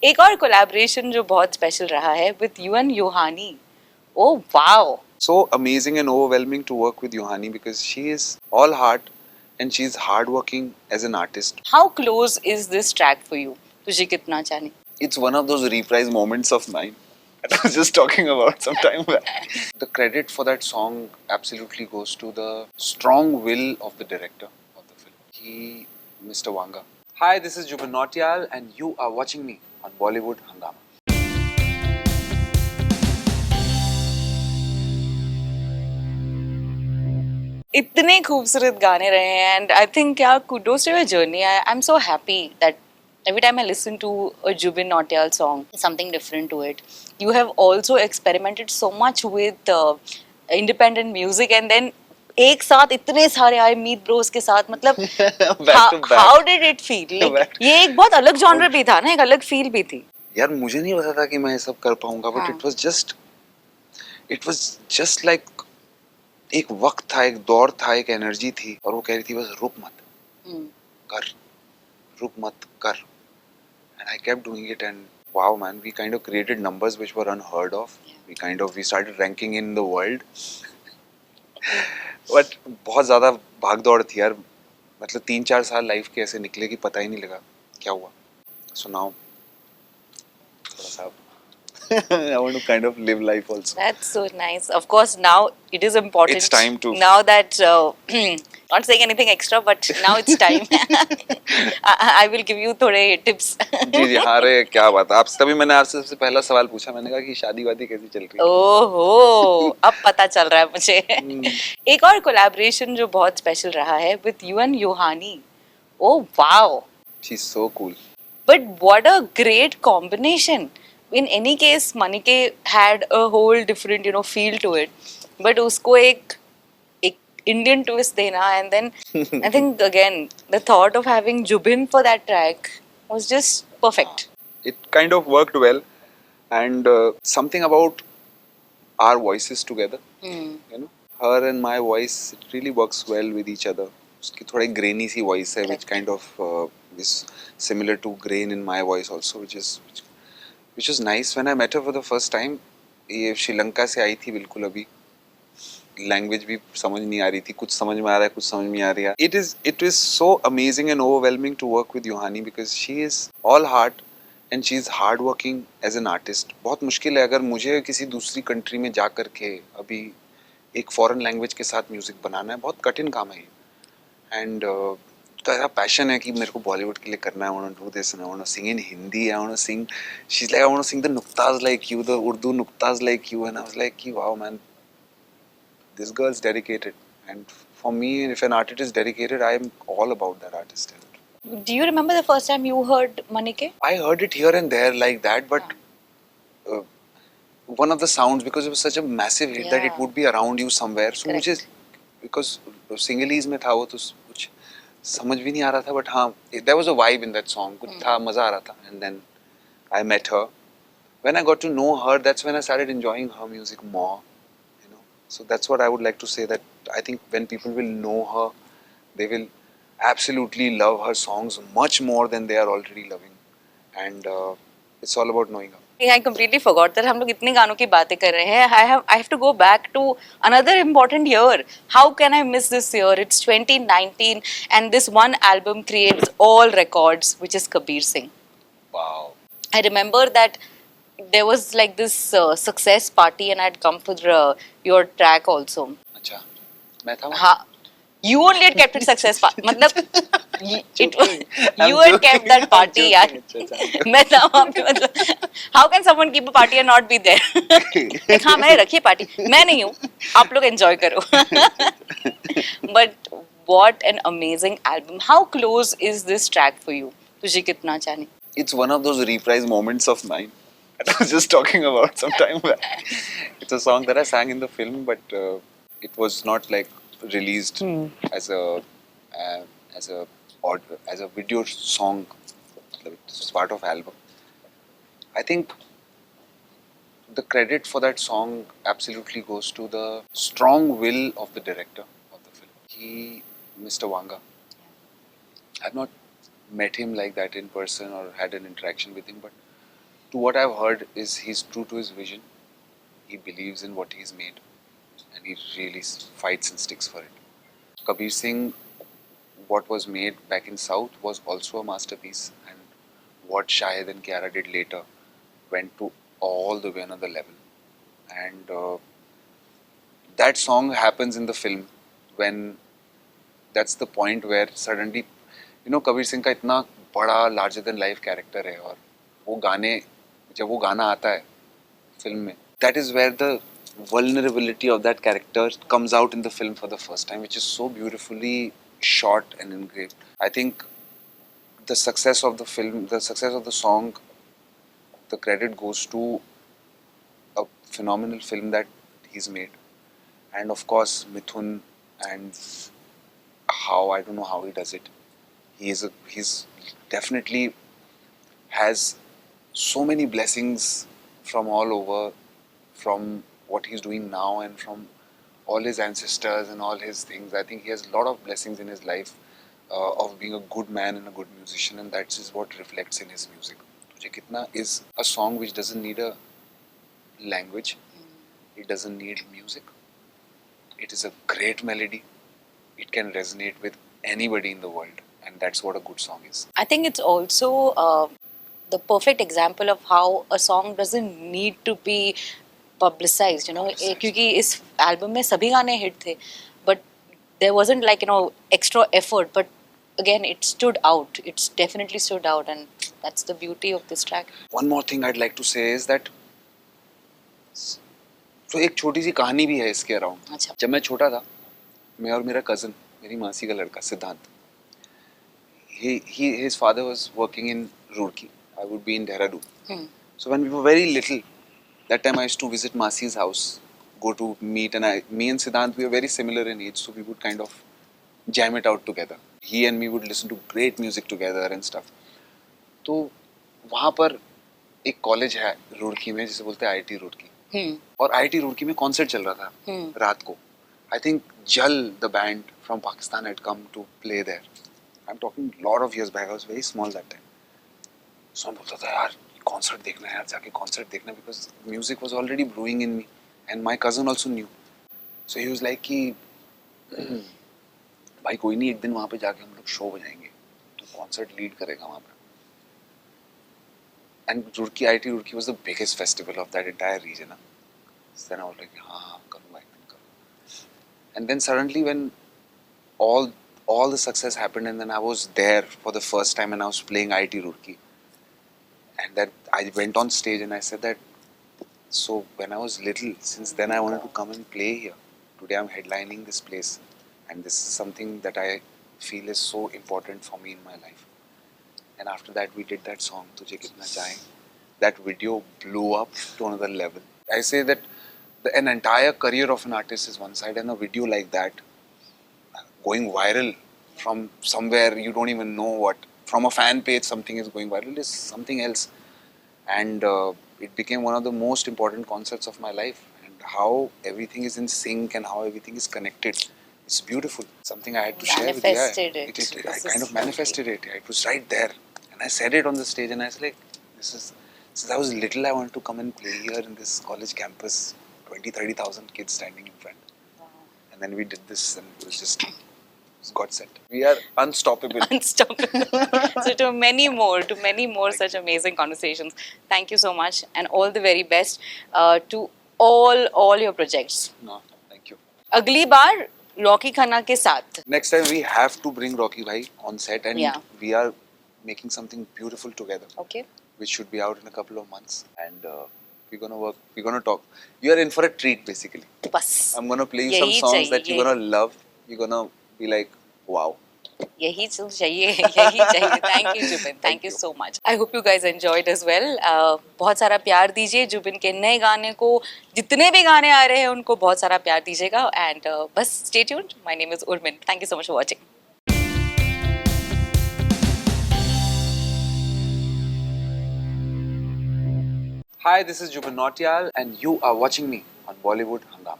एक और कोलैबोरेशन जो बहुत स्पेशल रहा है विद यू एंड यूहानी. Oh wow. So amazing and overwhelming to work with Yohani because she is all heart and she's hardworking as an artist. How close is this track for you? तुझे कितना जाने? It's one of those reprise moments of mine that I was just talking about some time back. The credit for that song absolutely goes to the strong will of the director of the film. He, Mr. Wanga. Hi, this is Jubin Nautiyal and you are watching me on Bollywood Hungama. इतने खूबसूरत गाने रहे हैं and I think क्या kudos to your journey. I'm so happy that every time I listen to a Jubin Nautiyal song, something different to it. You have also experimented so much with independent music and then एक साथ इतने सारे आए मीत Bros के साथ मतलब how did it feel? Like, ये एक बहुत अलग जॉनर भी था ना, एक अलग फील भी थी. यार मुझे नहीं पता था कि मैं ये सब कर पाऊंगा but it was just like एक वक्त था, एक दौर था, एक एनर्जी थी और वो कह रही थी बस रुक मत कर and I kept doing it and wow man, we kind of created numbers which were unheard of. We started ranking in the world. But बहुत ज़्यादा भाग दौड़ थी यार, मतलब 3-4 साल लाइफ के ऐसे निकले कि पता ही नहीं लगा क्या हुआ. So now थोड़ा सा I want to kind of live life also. That's so nice. Of course, now it is important. It's time to. Now that, not saying anything extra, but now it's time. I will give you थोड़े tips. जी हाँ रे क्या बात. आप तभी मैंने आपसे सबसे पहला सवाल पूछा, मैंने कहा कि शादी वादी कैसी चल रही है. ओहो, अब पता चल रहा है मुझे. एक और collaboration जो बहुत स्पेशल रहा है with you and यूहानी. Oh wow. She's so cool. But what a great combination. In any case, Manike had a whole different, feel to it. But usko ek Indian twist dena, and then I think again the thought of having Jubin for that track was just perfect. It kind of worked well, and something about our voices together. Her and my voice, it really works well with each other. उसकी थोड़ी grainy सी voice है, which kind of is similar to grain in my voice also, which was nice. When I met her for the first time, ये श्रीलंका से आई थी बिल्कुल अभी, language भी समझ नहीं आ रही थी, कुछ समझ में आ रहा है, कुछ समझ में नहीं आ रही है. It is so amazing and overwhelming to work with Yohani because she is all heart and she is hardworking as an artist. बहुत मुश्किल है अगर मुझे किसी दूसरी कंट्री में जा कर के अभी एक फॉरेन लैंग्वेज के साथ म्यूजिक बनाना है, बहुत कठिन काम है. एंड तो ऐसा पैशन है कि मेरे को बॉलीवुड के लिए करना है. I want to do this and I want to sing in Hindi. I want to sing. She's like, I want to sing the nuktas like you, the Urdu nuktas like you. And I was like, wow man, this girl's dedicated. And for me, if an artist is dedicated, I am all about that artist. Do you remember the first time you heard Manike? I heard it here and there like that, but one of the sounds, because it was such a massive hit that it would be around you somewhere. So मुझे because singlies में था वो तो कुछ समझ भी नहीं आ रहा था, but हाँ, there was a vibe in that song, कुछ था, मजा आ रहा था. And then I met her. When I got to know her, that's when I started enjoying her music more. So that's what I would like to say, that I think when people will know her, they will absolutely love her songs much more than they are already loving. And it's all about knowing her. I completely forgot that हम लोग इतने गानों की बातें कर रहे हैं. I have to go back to another important year. How can I miss this year? It's 2019 and this one album creates all records, which is Kabir Singh. Wow. I remember that there was like this success party and I had come for your track also. अच्छा, मैं था. हाँ. You only had kept it success party. मतलब you had kept that party यार. मैं था वहाँ पे, मतलब how can someone keep a party and not be there? हाँ मैंने रखी पार्टी, मैं नहीं हूँ, आप लोग enjoy करो. But what an amazing album. How close is this track for you? तुझे कितना जाने? It's one of those reprise moments of mine that I was just talking about some time back. It's a song that I sang in the film, but it was not like released as a video song. It's part of album. I think the credit for that song absolutely goes to the strong will of the director of the film. He, Mr. Wanga. I've not met him like that in person or had an interaction with him, but to what I've heard is he's true to his vision. He believes in what he's made, and he really fights and sticks for it. Kabir Singh, what was made back in South was also a masterpiece, and what Shahid and Kiara did later went to all the way another level. And that song happens in the film when that's the point where suddenly, Kabir Singh का इतना बड़ा larger than life character है, और वो गाने, जब वो गाना आता है फिल्म में, that is where the vulnerability of that character comes out in the film for the first time, which is so beautifully shot and engraved. I think the success of the film, the success of the song, the credit goes to a phenomenal film that he's made. And of course, Mithun, and I don't know how he does it. He's definitely has so many blessings from all over, from what he's doing now and from all his ancestors and all his things. I think he has a lot of blessings in his life of being a good man and a good musician, and that is what reflects in his music. Tujhe Kitna is a song which doesn't need a language, it doesn't need music. It is a great melody. It can resonate with anybody in the world, and that's what a good song is. I think it's also the perfect example of how a song doesn't need to be publicized, क्योंकि इस album में सभी गाने hit थे, but there wasn't like extra effort, but again it stood out. It's definitely stood out, and that's the beauty of this track. One more thing I'd like to say is that तो एक छोटी सी कहानी भी है इसके around. अच्छा. जब मैं छोटा था, मैं और मेरा कजन, मेरी मासी का लड़का सिद्धांत, his father was working in Roorkee. I would be in Dehradun. So when we were very little, that time I used to visit Masi's house, go to meet, and me and Siddhant, we were very similar in age, so we would kind of jam it out together. He and me would listen to great music together and stuff. तो वहाँ पर एक college है रुड़की में जिसे बोलते हैं IIT Roorkee, और IIT रुड़की में कॉन्सर्ट चल रहा था रात को. I think Jal, the band from Pakistan, had come to play there. I'm talking a lot of years back. I was very small that time. So मैं बोलता था यार कॉन्सर्ट देखना है यार, जाके कॉन्सर्ट देखना, because music was already brewing in me and my cousin also knew. So he was like कि भाई कोई नहीं, एक दिन वहाँ पे जाके हम लोग शो बजाएंगे, तो कॉन्सर्ट लीड करेगा वहाँ पे. And Roorkee, IIT Roorkee was the biggest festival of that entire region. So then I was like हाँ करूँगा एक दिन करूँगा. And then suddenly when all the success happened, and then I was there for the first time and I was playing IIT Roorkee. And that I went on stage and I said that, so when I was little, since then I wanted to come and play here. Today I'm headlining this place, and this is something that I feel is so important for me in my life. And after that we did that song, Tujhe Kitna Chahe. That video blew up to another level. I say that an entire career of an artist is one side, and a video like that going viral from somewhere you don't even know what, from a fan page something is going viral, is something else. And it became one of the most important concerts of my life, and how everything is in sync and how everything is connected. It's beautiful. Something I had to share with you. I kind of manifested it. It was right there, and I said it on the stage, and I was like, since I was little, I wanted to come and play here in this college campus, 30,000 kids standing in front. Wow. And then we did this, and it was just God sent. We are unstoppable. Unstoppable. So to many more such amazing conversations. Thank you so much, and all the very best to all your projects. No, thank you. अगली बार Rocky Khanna के साथ. Next time we have to bring Rocky Bhai on set, and we are making something beautiful together. Okay. Which should be out in a couple of months, and we're gonna work. We're gonna talk. You are in for a treat, basically. Bas. I'm gonna play you some songs that you're gonna love. You're gonna be like, wow. यही चाहिए. Thank you, Jubin. Thank you so much. I hope you guys enjoyed as well. बहुत सारा प्यार दीजिए जुबिन के नए गाने को. जितने भी गाने आ रहे हैं उनको बहुत सारा प्यार दीजिएगा. And बस stay tuned. My name is Urmin. Thank you so much for watching. Hi, this is Jubin Nautiyal, and you are watching me on Bollywood Hungama.